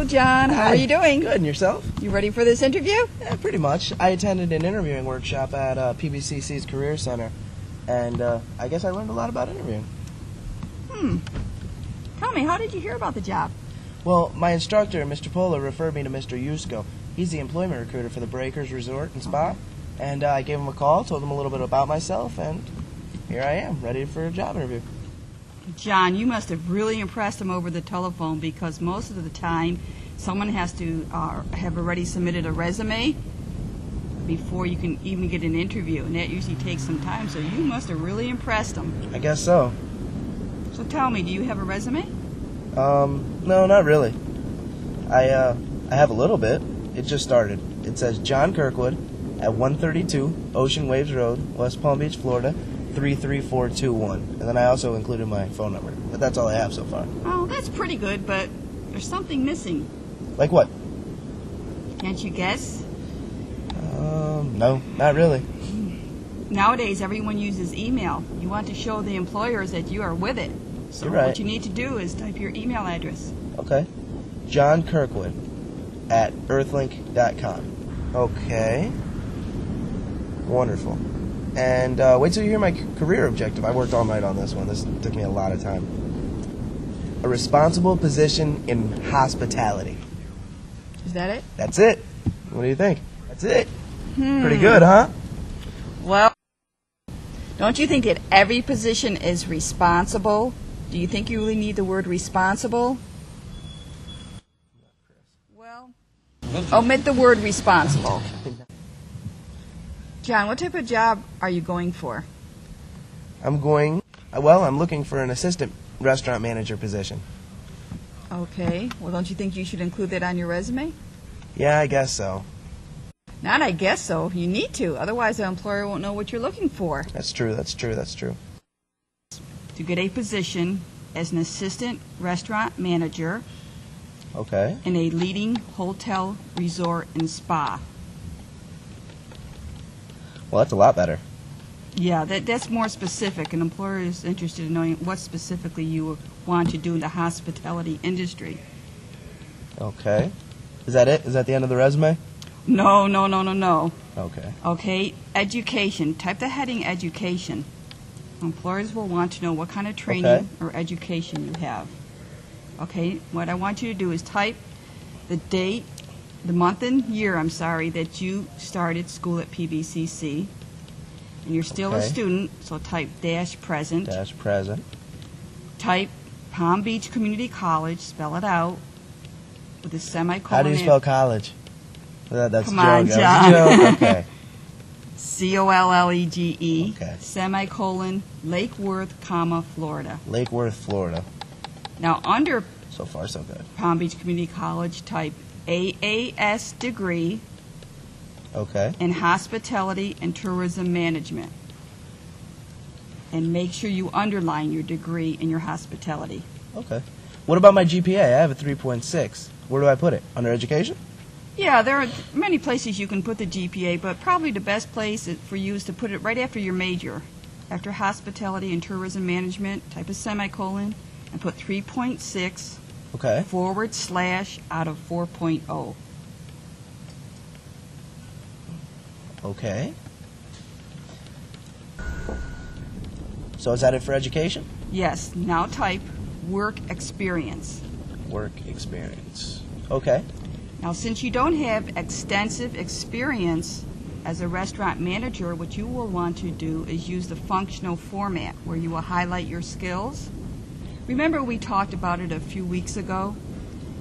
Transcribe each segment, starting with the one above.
John. How are you doing? Good, and yourself? You ready for this interview? Yeah, pretty much. I attended an interviewing workshop at PBCC's Career Center, and I guess I learned a lot about interviewing. Tell me, how did you hear about the job? Well, my instructor, Mr. Pola, referred me to Mr. Yusko. He's the employment recruiter for the Breakers Resort and Spa, and I gave him a call, told him a little bit about myself, and here I am, ready for a job interview. John, you must have really impressed him over the telephone, because most of the time someone has to have already submitted a resume before you can even get an interview, and that usually takes some time, so you must have really impressed him. I guess so. So tell me, do you have a resume? No, not really. I have a little bit. It just started. It says John Kirkwood at 132 Ocean Waves Road, West Palm Beach, Florida, 33421. And then I also included my phone number. But that's all I have so far. Oh, that's pretty good, but there's something missing. Like what? Can't you guess? No, not really. Nowadays, everyone uses email. You want to show the employers that you are with it. So You're right. what you need to do is type your email address. Okay. John Kirkwood at earthlink.com. Okay. Wonderful. And wait till you hear my career objective. I worked all night on this one. This took me a lot of time. A responsible position in hospitality. Is that it? That's it. What do you think? That's it. Pretty good, huh? Well, don't you think that every position is responsible? Do you think you really need the word responsible? Well, omit the word responsible. John, what type of job are you going for? I'm looking for an assistant restaurant manager position. Okay. Well, don't you think you should include that on your resume? Yeah, I guess so. Not I guess so. You need to. Otherwise, the employer won't know what you're looking for. That's true. To get a position as an assistant restaurant manager Okay. in a leading hotel, resort, and spa. Well, that's a lot better. Yeah, that's more specific. An employer is interested in knowing what specifically you want to do in the hospitality industry. Okay. Is that it? Is that the end of the resume? No. Okay. Okay, education. Type the heading education. Employers will want to know what kind of training or education you have. Okay, what I want you to do is type the date, the month and year, that you started school at PBCC. And you're still a student, so type -present. -present. Type Palm Beach Community College, spell it out, with a semicolon. How do you spell college? That's Come a on, joke. John. Okay. COLLEGE, Okay. semicolon, Lake Worth, Florida. Lake Worth, Florida. Now, under So far, so good. Palm Beach Community College, type AAS degree Okay. in hospitality and tourism management. And make sure you underline your degree in your hospitality. Okay. What about my GPA? I have a 3.6. Where do I put it? Under education? Yeah, there are many places you can put the GPA, but probably the best place for you is to put it right after your major. After hospitality and tourism management, type a semicolon and put 3.6 Okay. / out of 4.0. Okay. So is that it for education? Yes, now type work experience. Work experience. Okay. Now, since you don't have extensive experience as a restaurant manager, what you will want to do is use the functional format where you will highlight your skills. Remember we talked about it a few weeks ago,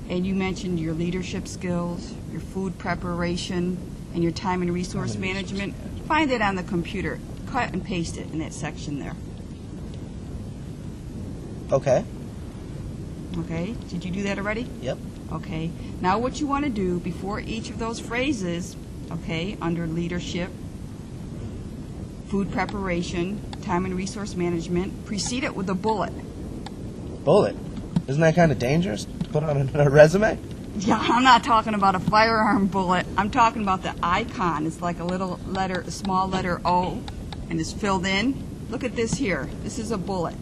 and you mentioned your leadership skills, your food preparation, and your time and resource management. Find it on the computer. Cut and paste it in that section there. Okay. Okay? Did you do that already? Yep. Okay. Now what you want to do before each of those phrases, okay, under leadership, food preparation, time and resource management, precede it with a bullet. Bullet? Isn't that kind of dangerous to put on a resume? Yeah, I'm not talking about a firearm bullet. I'm talking about the icon. It's like a little letter, a small letter O, and it's filled in. Look at this here. This is a bullet.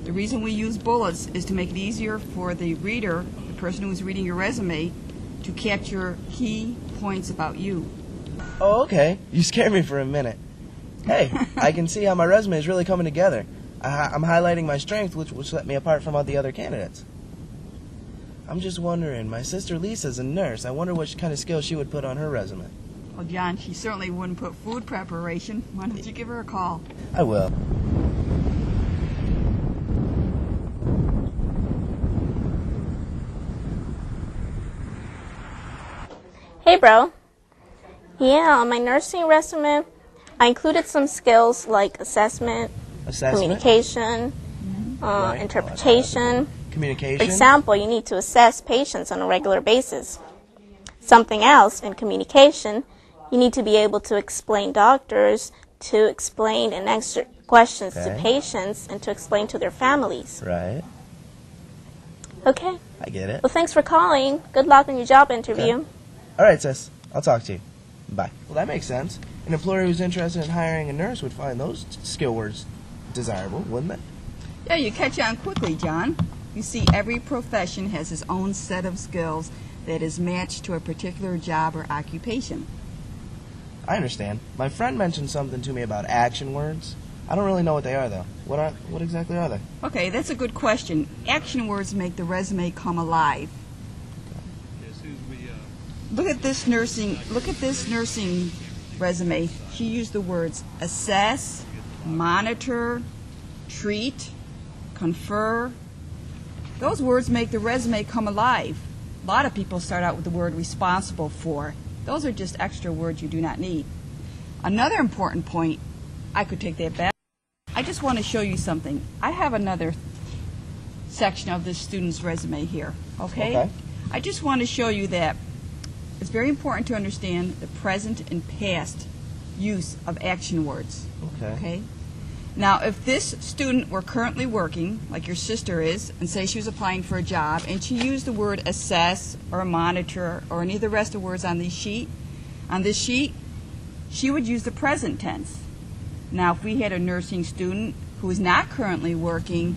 The reason we use bullets is to make it easier for the reader person who is reading your resume, to capture key points about you. Oh, okay. You scared me for a minute. Hey, I can see how my resume is really coming together. I'm highlighting my strength, which will set me apart from all the other candidates. I'm just wondering, my sister Lisa's a nurse. I wonder what kind of skills she would put on her resume. Well, John, she certainly wouldn't put food preparation. Why don't you give her a call? I will. Hey, bro. Yeah, on my nursing resume, I included some skills like assessment, communication, Right. interpretation. Communication? For example, you need to assess patients on a regular basis. Something else in communication, you need to be able to explain doctors, to explain and answer questions to Okay. patients, and to explain to their families. Right. Okay. I get it. Well, thanks for calling. Good luck on your job interview. All right, sis. I'll talk to you. Bye. Well, that makes sense. An employer who's interested in hiring a nurse would find those skill words desirable, wouldn't it? Yeah, you catch on quickly, John. You see, every profession has its own set of skills that is matched to a particular job or occupation. I understand. My friend mentioned something to me about action words. I don't really know what they are, though. What exactly are they? Okay, that's a good question. Action words make the resume come alive. Look at this nursing resume. She used the words assess, monitor, treat, confer. Those words make the resume come alive. A lot of people start out with the word responsible for. Those are just extra words you do not need. Another important point, I could take that back. I just want to show you something. I have another section of this student's resume here, okay? I just want to show you that it's very important to understand the present and past use of action words. Okay? Now, if this student were currently working, like your sister is, and say she was applying for a job, and she used the word assess or monitor or any of the rest of the words on this sheet, she would use the present tense. Now, if we had a nursing student who is not currently working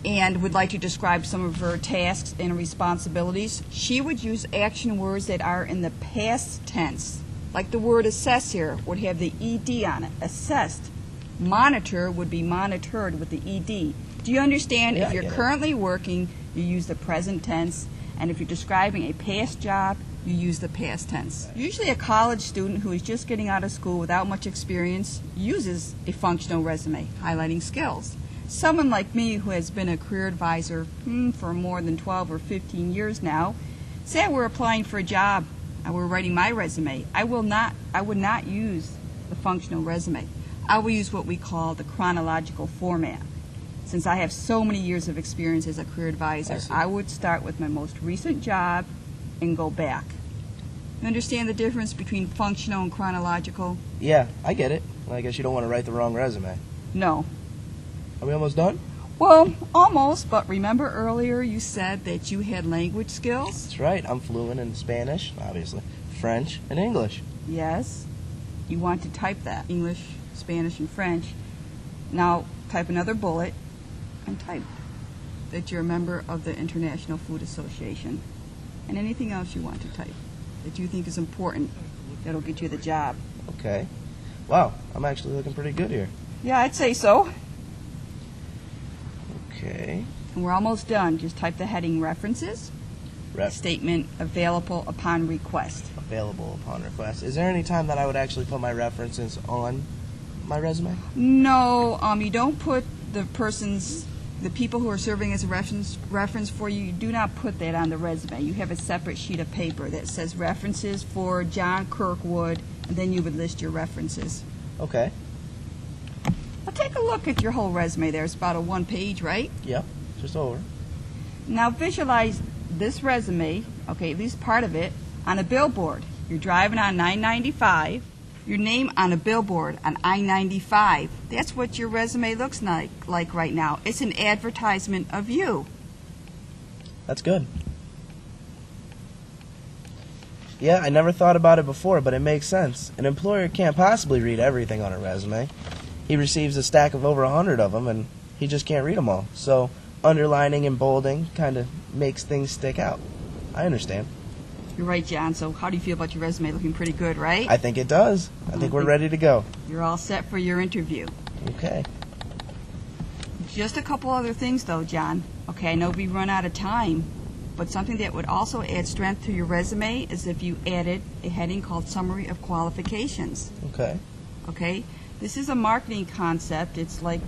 and would like to describe some of her tasks and responsibilities, she would use action words that are in the past tense. Like the word assess here would have the ED on it, assessed. Monitor would be monitored with the ED. Do you understand? Yeah, if you're currently working, you use the present tense, and if you're describing a past job, you use the past tense. Usually a college student who is just getting out of school without much experience uses a functional resume, highlighting skills. Someone like me who has been a career advisor for more than 12 or 15 years now, say I were applying for a job, I were writing my resume, I would not use the functional resume. I will use what we call the chronological format. Since I have so many years of experience as a career advisor, I would start with my most recent job and go back. You understand the difference between functional and chronological? Yeah, I get it. Well, I guess you don't want to write the wrong resume. No. Are we almost done? Well, almost, but remember earlier you said that you had language skills? That's right. I'm fluent in Spanish, obviously, French, and English. Yes. You want to type that, English, Spanish, and French. Now, type another bullet and type that you're a member of the International Food Association. And anything else you want to type that you think is important that'll get you the job. Okay. Wow, I'm actually looking pretty good here. Yeah, I'd say so. Okay. And we're almost done. Just type the heading references, statement available upon request. Available upon request. Is there any time that I would actually put my references on my resume? No, you don't put the people who are serving as a reference for you, you do not put that on the resume. You have a separate sheet of paper that says references for John Kirkwood, and then you would list your references. Okay. Now take a look at your whole resume there. It's about a 1 page, right? Yep, just over. Now visualize this resume, okay, at least part of it, on a billboard. You're driving on 995. Your name on a billboard on I-95. That's what your resume looks like right now. It's an advertisement of you. That's good. Yeah, I never thought about it before, but it makes sense. An employer can't possibly read everything on a resume. He receives a stack of over 100 of them, and he just can't read them all. So underlining and bolding kind of makes things stick out. I understand. You're right, John. So how do you feel about your resume? Looking pretty good, right? I think it does. I think we're ready to go. You're all set for your interview. Okay. Just a couple other things, though, John. Okay, I know we run out of time, but something that would also add strength to your resume is if you added a heading called Summary of Qualifications. Okay. Okay? This is a marketing concept. It's like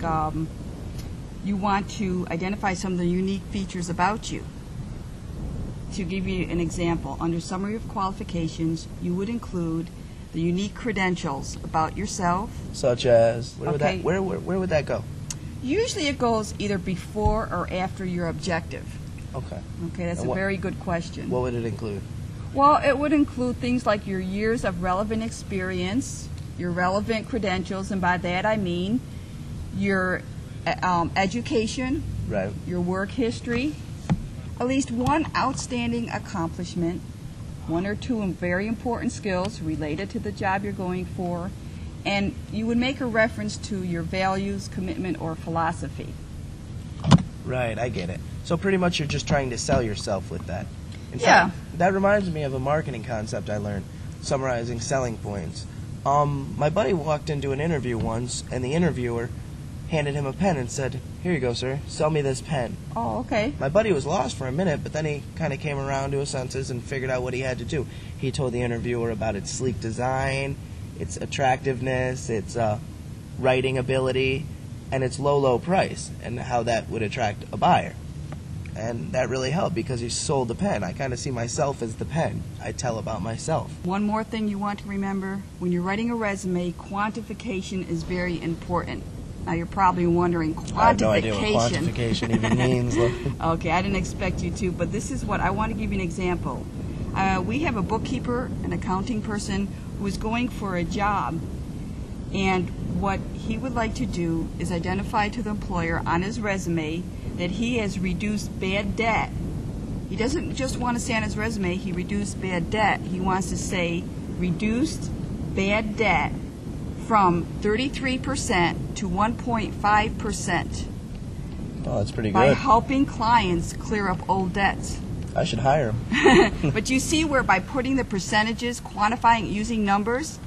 you want to identify some of the unique features about you. To give you an example, under Summary of Qualifications, you would include the unique credentials about yourself. Such as, where Okay. would that go? Usually it goes either before or after your objective. Okay. Okay, that's And a very good question. What would it include? Well, it would include things like your years of relevant experience, your relevant credentials, and by that I mean your education, Right. your work history, at least one outstanding accomplishment, one or two very important skills related to the job you're going for, and you would make a reference to your values, commitment, or philosophy. Right, I get it. So pretty much you're just trying to sell yourself with that. In Yeah. fact, that reminds me of a marketing concept I learned, summarizing selling points. My buddy walked into an interview once, and the interviewer handed him a pen and said, "Here you go, sir. Sell me this pen." Oh, okay. My buddy was lost for a minute, but then he kind of came around to his senses and figured out what he had to do. He told the interviewer about its sleek design, its attractiveness, its writing ability, and its low price, and how that would attract a buyer. And that really helped because he sold the pen. I kind of see myself as the pen. I tell about myself. One more thing you want to remember, when you're writing a resume, quantification is very important. Now you're probably wondering, quantification. I have no idea what quantification even means. Okay, I didn't expect you to, but this is what I want to give you an example. We have a bookkeeper, an accounting person who is going for a job, and what he would like to do is identify to the employer on his resume that he has reduced bad debt. He doesn't just want to say on his resume he reduced bad debt. He wants to say reduced bad debt from 33% to 1.5% Oh, that's pretty by good. helping clients clear up old debts. I should hire him. But you see where by putting the percentages, quantifying, using numbers,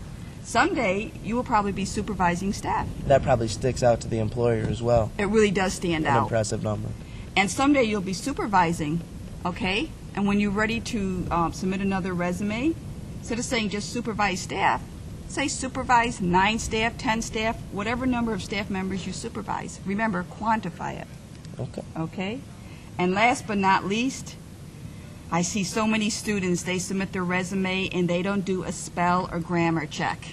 someday you will probably be supervising staff. That probably sticks out to the employer as well. It really does stand An out. impressive number. And someday you'll be supervising, okay? And when you're ready to submit another resume, instead of saying just supervise staff, say supervise 9 staff, 10 staff, whatever number of staff members you supervise. Remember, quantify it, Okay. okay? And last but not least, I see so many students, they submit their resume and they don't do a spell or grammar check.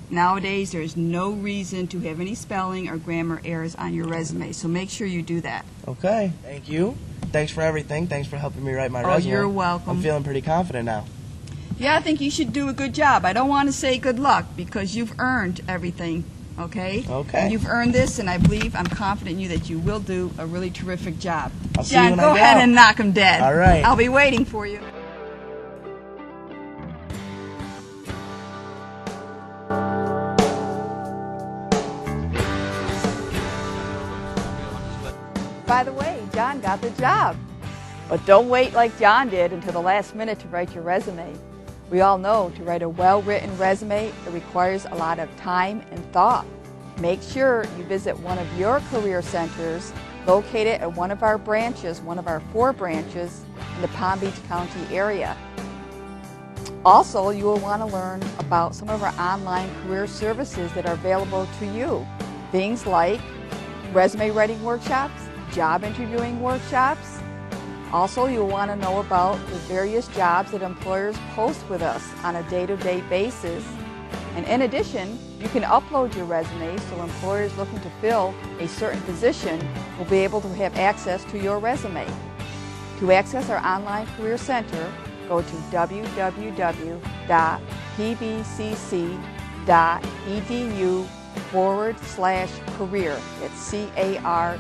Nowadays, there's no reason to have any spelling or grammar errors on your resume, so make sure you do that. Okay. Thank you. Thanks for everything. Thanks for helping me write my Oh, resume. you're welcome. I'm feeling pretty confident now. Yeah, I think you should do a good job. I don't want to say good luck because you've earned everything, okay? Okay. And you've earned this, and I believe, I'm confident in you that you will do a really terrific job. I'll see you John, when I go go ahead out. and knock him dead. All right. I'll be waiting for you. By the way, John got the job. But don't wait like John did until the last minute to write your resume. We all know to write a well-written resume, it requires a lot of time and thought. Make sure you visit one of your career centers located at one of our branches, one of our 4 branches in the Palm Beach County area. Also, you will want to learn about some of our online career services that are available to you. Things like resume writing workshops, job interviewing workshops. Also, you'll want to know about the various jobs that employers post with us on a day-to-day basis. And in addition, you can upload your resume so employers looking to fill a certain position will be able to have access to your resume. To access our online career center, go to www.pbcc.edu/career. It's CAREER.